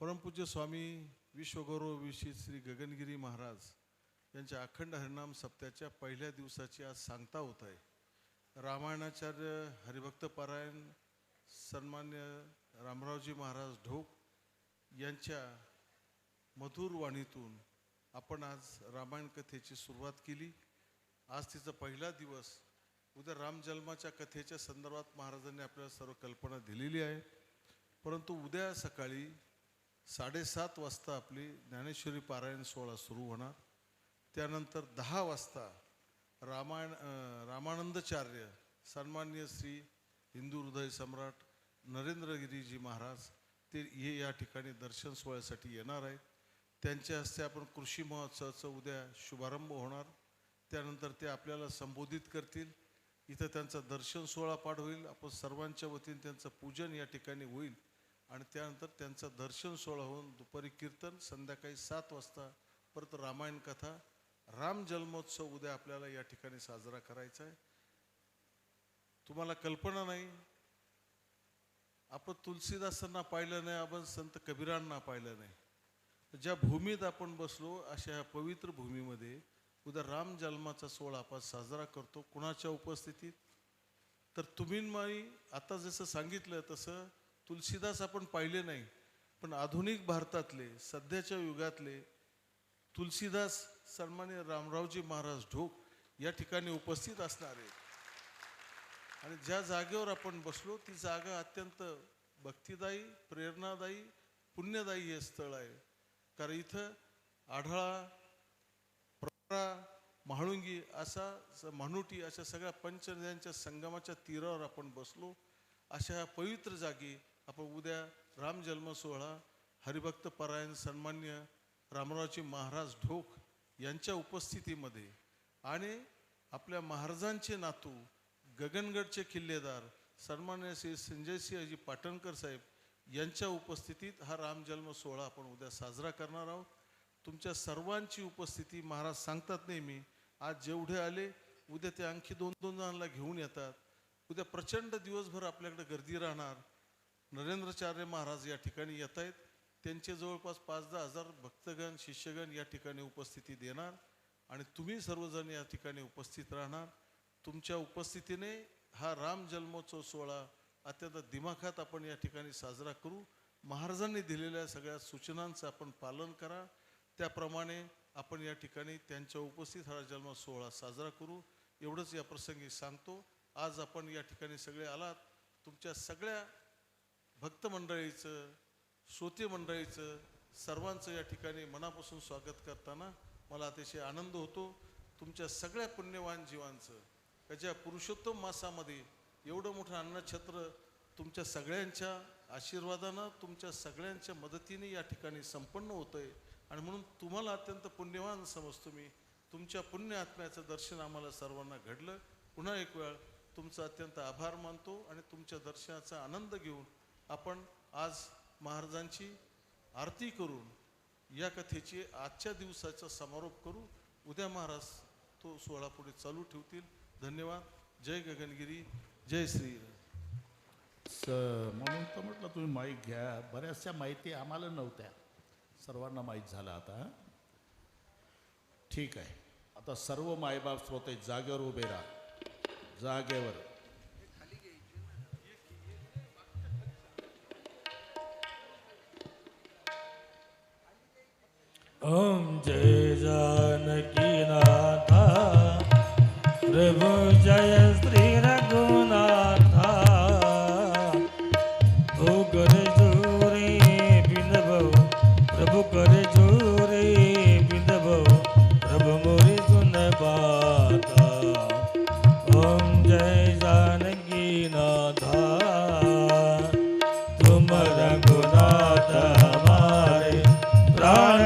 परमपूज्य स्वामी विश्वगौरव विश्व श्री गगनगिरी महाराज यांच्या अखंड हरिनाम सप्त्याच्या पहिल्या दिवसाची आज सांगता होत आहे। रामायणाचार्य हरिभक्त पारायण सन्मान्य रामरावजी महाराज ढोक यांच्या मधुर वाणीतून आपण आज रामायण कथेची सुरुवात केली। आज तिचा पहिला दिवस। उद्या रामजन्माच्या कथेच्या संदर्भात महाराजांनी आपल्याला सर्व कल्पना दिलेली आहे, परंतु उद्या सकाळी 7:30 वाजता आपली ज्ञानेश्वरी पारायण सोहळा सुरू होणार। त्यानंतर 10 वाजता रामानंदाचार्य सन्मान्य श्री हिंदू हृदय सम्राट नरेंद्रगिरीजी महाराज ते या ठिकाणी दर्शन सोहळ्यासाठी येणार आहेत। त्यांच्या हस्ते आपण कृषी महोत्सवाचा उद्या शुभारंभ होणार। त्यानंतर ते आपल्याला संबोधित करतील। इथं त्यांचा दर्शन सोहळा पाठ होईल। आपण सर्वांच्या वतीने त्यांचं पूजन या ठिकाणी होईल आणि त्यानंतर त्यांचा दर्शन सोहळा होऊन दुपारी कीर्तन, संध्याकाळी 7 वाजता परत रामायण कथा, राम जन्मोत्सव उद्या आपल्याला या ठिकाणी साजरा करायचा आहे। तुम्हाला कल्पना नाही, आपण तुलसीदासांना पाहिलं नाही, आपण संत कबीरांना पाहिलं नाही। ज्या भूमीत आपण बसलो अशा ह्या पवित्र भूमीमध्ये उद्या राम जन्माचा सोहळा आपण साजरा करतो। कुणाच्या उपस्थितीत? तर तुम्ही आता जसं सांगितलं तसं तुलसीदास आपण पाहिले नाही, पण आधुनिक भारतातले सध्याच्या युगातले तुलसीदास सन्मान्य रामरावजी महाराज ढोक या ठिकाणी उपस्थित असणार आहेत। आणि ज्या जागेवर आपण बसलो ती जागा अत्यंत भक्तिदायी, प्रेरणादायी, पुण्यदायी हे स्थळ आहे। कारण इथं आढळा, प्रवरा, म्हाळुंगी असा मानुटी अशा सगळ्या पंचनद्यांच्या संगमाच्या तीरावर आपण बसलो। अशा पवित्र जागी आपण उद्या राम जन्म सोहळा हरिभक्त पारायण सन्मान्य रामरावजी महाराज ढोक यांच्या उपस्थितीमध्ये आणि आपल्या महाराजांचे नातू गगनगडचे किल्लेदार सन्मान्य श्री संजयसिंहजी पाटणकर साहेब यांच्या उपस्थितीत हा राम जन्म सोहळा आपण उद्या साजरा करणार आहोत। तुमच्या सर्वांची उपस्थिती महाराज सांगतात नेहमी, आज जेवढे आले उद्या ते आणखी 2-2 जणांना घेऊन येतात। उद्या प्रचंड दिवसभर आपल्याकडे गर्दी राहणार। नरेंद्राचार्य महाराज या ठिकाणी येत आहेत। त्यांचे जवळपास 5-10 हजार भक्तगण शिष्यगण या ठिकाणी उपस्थिती देणार आणि तुम्ही सर्वजण या ठिकाणी उपस्थित राहणार। तुमच्या उपस्थितीने हा राम जन्मोत्सव सोहळा अत्यंत दिमाखात आपण या ठिकाणी साजरा करू। महाराजांनी दिलेल्या सगळ्या सूचनांचं आपण पालन करा, त्याप्रमाणे आपण या ठिकाणी त्यांच्या उपस्थित हा जन्म सोहळा साजरा करू। एवढंच या प्रसंगी सांगतो। आज आपण या ठिकाणी सगळे आलात, तुमच्या सगळ्या भक्त मंडळीचं, श्रोते मंडळीचं, सर्वांचं या ठिकाणी मनापासून स्वागत करताना मला अतिशय आनंद होतो। तुमच्या सगळ्या पुण्यवान जीवांचं त्याच्या पुरुषोत्तम मासामध्ये एवढं मोठं अन्नछत्र तुमच्या सगळ्यांच्या आशीर्वादानं, तुमच्या सगळ्यांच्या मदतीने या ठिकाणी संपन्न होतं आहे आणि म्हणून तुम्हाला अत्यंत पुण्यवान समजतो मी। तुमच्या पुण्य आत्म्याचं दर्शन आम्हाला सर्वांना घडलं। पुन्हा एक वेळ तुमचा अत्यंत आभार मानतो आणि तुमच्या दर्शनाचा आनंद घेऊन आपण आज महाराजांची आरती करून या कथेची आजच्या दिवसाचा समारोप करू। उद्या महाराज तो सोहळा पुढे चालू ठेवतील। धन्यवाद। जय गगनगिरी, जय श्री म्हणून तर म्हटलं तुम्ही माईक घ्या। बऱ्याचशा माहिती आम्हाला नव्हत्या, सर्वांना माहीत झालं आता। ठीक आहे, आता सर्व मायबाप श्रोते जागेवर उभे राहा, जागेवर। ओम जय जानकी नाथा प्रभु जय श्री रघुनाथा ओ करे जोरे बिंदव प्रभु करे जोरे बिंदव प्रभु मोरी सुन बाता। ओम जय जानकी नाथा तुम रघुनाथ हमारे प्राण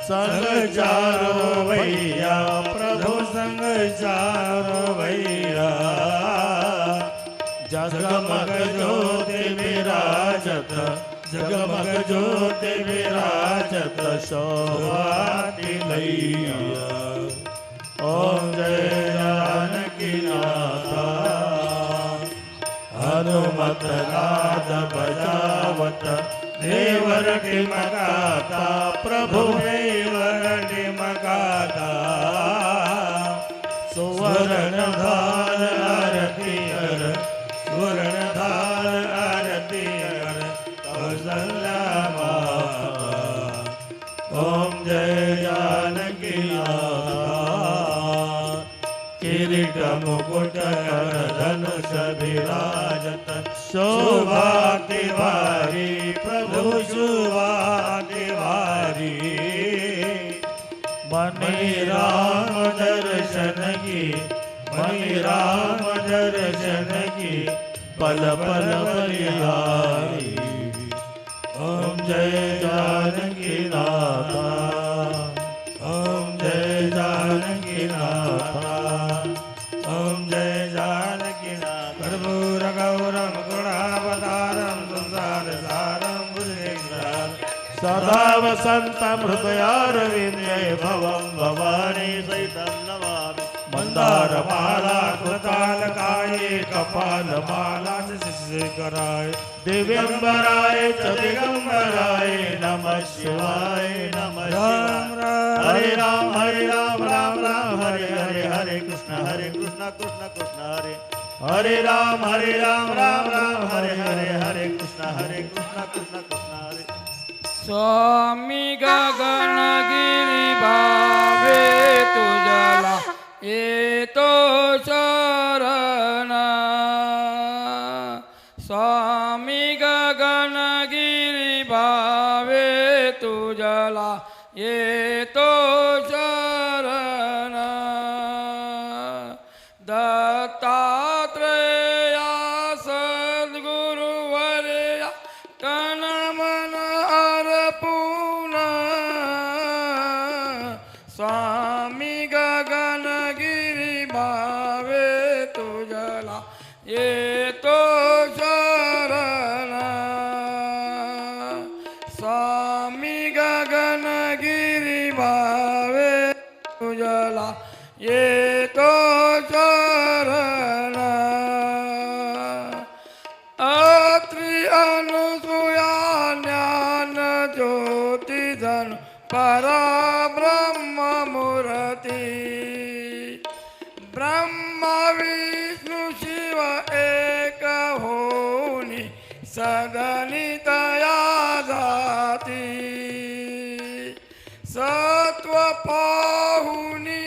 संग चारो भैया प्रभु संग चारो भैया जगमग ज्योति विराजत जगमग ज्योति विराजत शोभाति मैया ओम जय जानकी नाथा हनुमत नाद बजावत देवर टिमकाता प्रभु देवर टिमकाता सुवर्ण धार आरती कर सुवर्ण धार आरती कर कौसल्या माता ओम जय जानकी किरीट मुकुट कर धनुष विराजत शोभा तिवारी प्रभु शोभा तिवारी मणि राम दर्शन की मणि राम दर्शन की पल पल बलिहारी ओम जय जानकी नाथा ओम जय जानकी नाथा ओम जय जानकी नाथ कर्पूर गौरम गुणावतारम संसार सारम भुजगेन्द्रम सदा वसन्तं हृदयारविन्दे भवं भवानी सहितं नमामि मन्दारमाला कृतालकाये कपालमाला शिशिकराय दिव्यंबराय च दिगंबराय नमः शिवाय नमः राम शिवाय राम हरे राम राम राम हरे हरे हरे कृष्ण कृष्ण कृष्ण हरे राम राम राम हरे हरे कृष्ण कृष्ण कृष्ण हरे स्वामी गगनगिरी भावे तुझला येतो शरण स्वामी गगनगिरी भावे तुझला येतो शरण दत्तात्रेया सद्गुरुवर्या तन मन अर्पून स्वामी गगनगिरी भावे तुझला येतो शरण स्वामी गगनगिरी भावे तुझला येतो शरण अत्रि अनुसूया ज्ञान ज्योति धन परब्रह्म मूर्ति ब्रह्मा विष्णु शिव एक होनी सदनितया जाती सत्व पाहुनी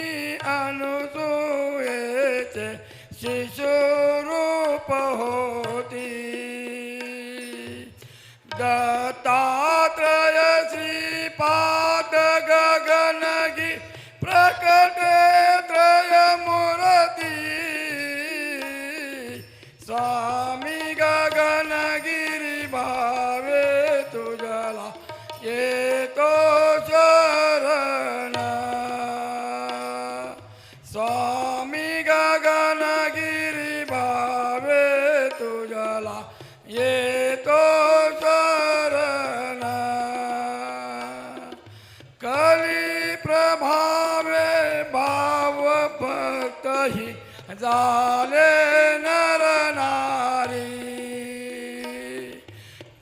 अनुसूयेचे शिशुरूप होती दत्तात्रय श्रीपाद गगनगी प्रकटे त्रय मूर्ति स्वामी गगनगिरी भावे तुझला येतो शरण स्वामी गगनगिरी भावे तुझला येतो शरण कली प्रभावे भाव भक्त ही झाले नर नारी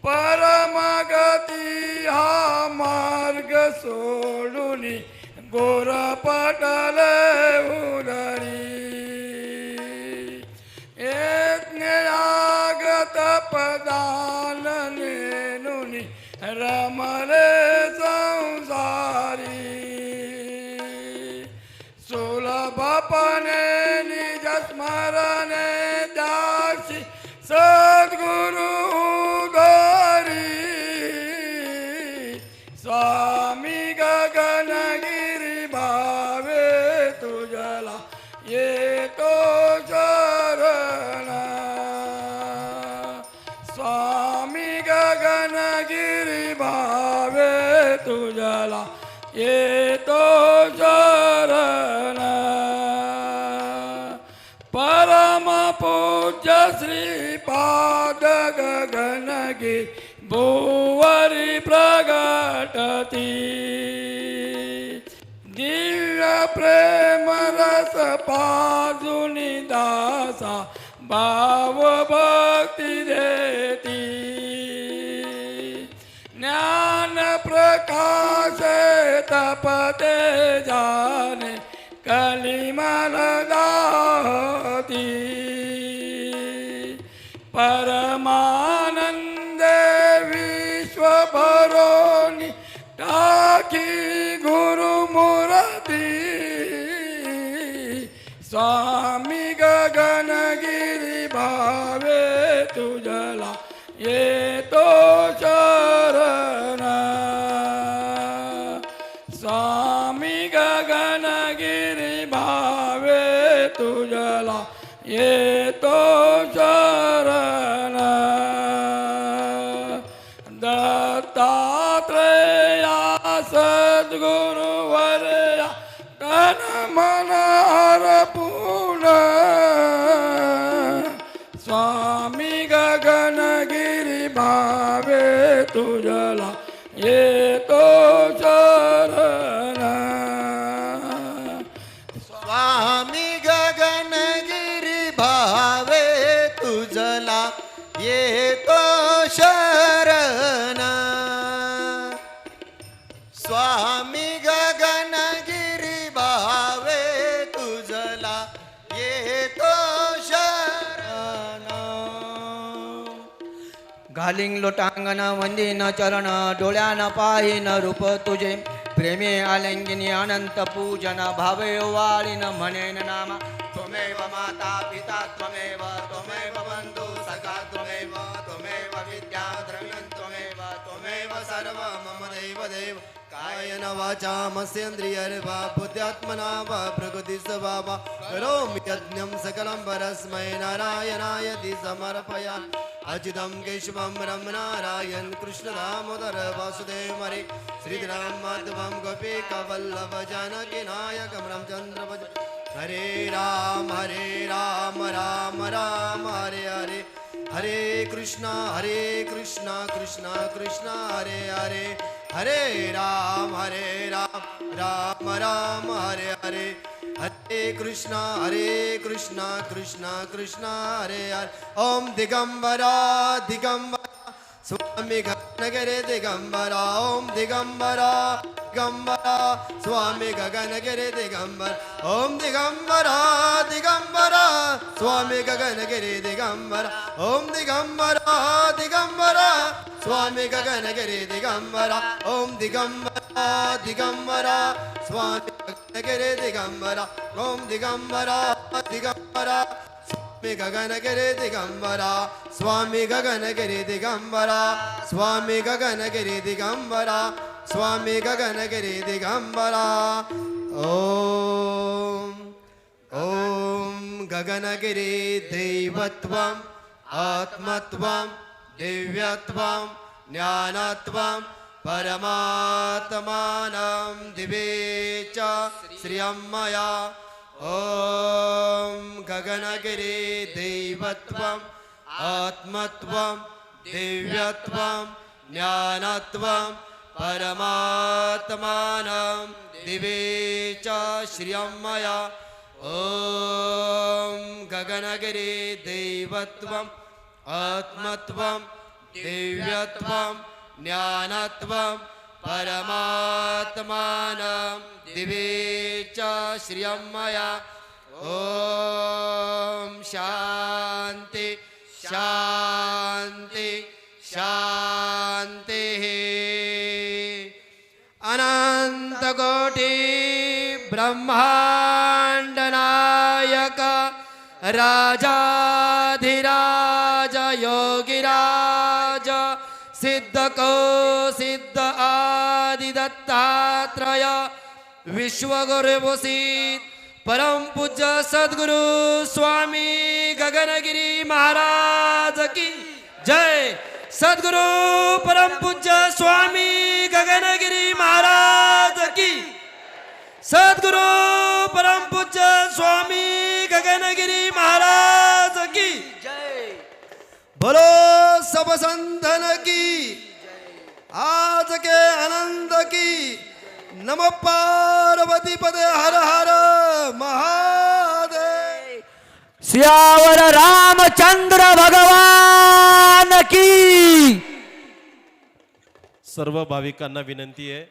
परमगती हा मार्ग सोडून गोर पटले उदरी यज्ञयागत पदान नेनुन रमले संसारी सुलभपणे निज स्मरणे दासी सद्गुरु गरी स्वामी गगनगिरी भावे तुझला येतो शरण स्वामी गगनगिरी भावे तुझला पूज्य श्रीपाद गगनगी भुवरी प्रगटती दिव्य प्रेम रस पाजुनी दासा भाव भक्ती देती ज्ञान प्रकाश तपते जाने कलिमल गाती परमानंद विश्व भरोनी टाकी गुरुमूर्ती स्वामी गगनगिरी भावे तुझला येतो शरण स्वामी गगनगिरी भावे तुझला येतो शरण दत्तात्रेया सद्गुरुवर्या तन मन अर्पून स्वामी गगनगिरी भावे तुझला येतो शरण स्वामी गगनगिरी भावे तुझला येतो शरण स्वामी गगनगिरी भावे तुझला येतो शरण घालिंग लोटांगण वंदीन चरण डोळ्यान पाहिन रूप तुझे प्रेमे आलिंगिनी अनंत पूजन भावे वाळीन म्हणेन नामा त्वमेव माता पिता त्वमेव बंधु सखा त्वमेव विद्या द्रविणं त्वमेव सर्व मम देव देव कायेन वाचा मस्येन्द्रियर्वा बुद्ध्यात्मना वा प्रकृति स्वभावा करोमि यज्ञं सकलं परस्मै नारायणाय ति समर्पयामि अच्युतं केशवं रमनारायण कृष्ण दामोदर वासुदेव हरे श्रीराम माधवं गोपिकावल्लभ जानकी नायकं रामचंद्र भज हरे राम राम राम हरे हरे हरे कृष्णा कृष्णा कृष्णा हरे हरे हरे राम राम राम हरे हरे हरे कृष्णा कृष्णा कृष्णा हरे हरे ओम दिगंबरा स्वामी गगनगिरी दिगंबरा ओम दिगंबरा स्वामी गगनगिरी दिगंबर ओम दिगंबरा स्वामी गगनगिरी दिगंबरा ओम दिगंबरा स्वामी गगनगिरी दिगंबरा ओम दिगंबरा स्वामी गगनगिरी दिगंबरा ओम दिगंबरा स्वामी गगनगिरी दिगंबरा स्वामी गगनगिरी दिगंबरा स्वामी गगनगिरी दिगंबरा स्वामी गगनगिरी दिगंबरा ओम गगनगिरी दैवत्वं आत्मत्वं दिव्यत्वं ज्ञानत्वं परमात्मानं दिवे च श्रियं मया ओम गगनगिरी दैवत्वं आत्मत्वं दिव्यत्वं ज्ञानत्वं परमात्मानं दिवे च श्रियं मया ओम गगनगिरी दैवत्वं आत्मत्वं दिव्यत्वं ज्ञानत्वं परमात्मानं दिवे च श्रियं मया ओम शांति शांति शांति अनंत कोटि ब्रह्मांड नायक राजाधिराज योगिराज सिद्ध को सिद्ध आदि दत्तात्रय विश्वगुरुवसित परम पूज्य सद्गुरु स्वामी गगनगिरी महाराज की जय। सद्गुरु परम पूज्य स्वामी गगनगिरी महाराज की। सद्गुरु परम पूज्य स्वामी गगनगिरी महाराज की। बोलो सब संतन की आज के आनंद की नम पार्वती पदे हर हर महादेव। सियावर रामचंद्र भगवान की। सर्व भाविकांना विनंती आहे,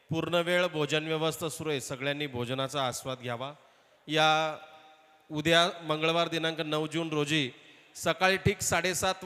पूर्ण वेळ भोजन व्यवस्था सुरू आहे, सगळ्यांनी भोजनाचा आस्वाद घ्यावा। या उद्या मंगळवार दिनांक 9 जून रोजी सकाळी ठीक 7:30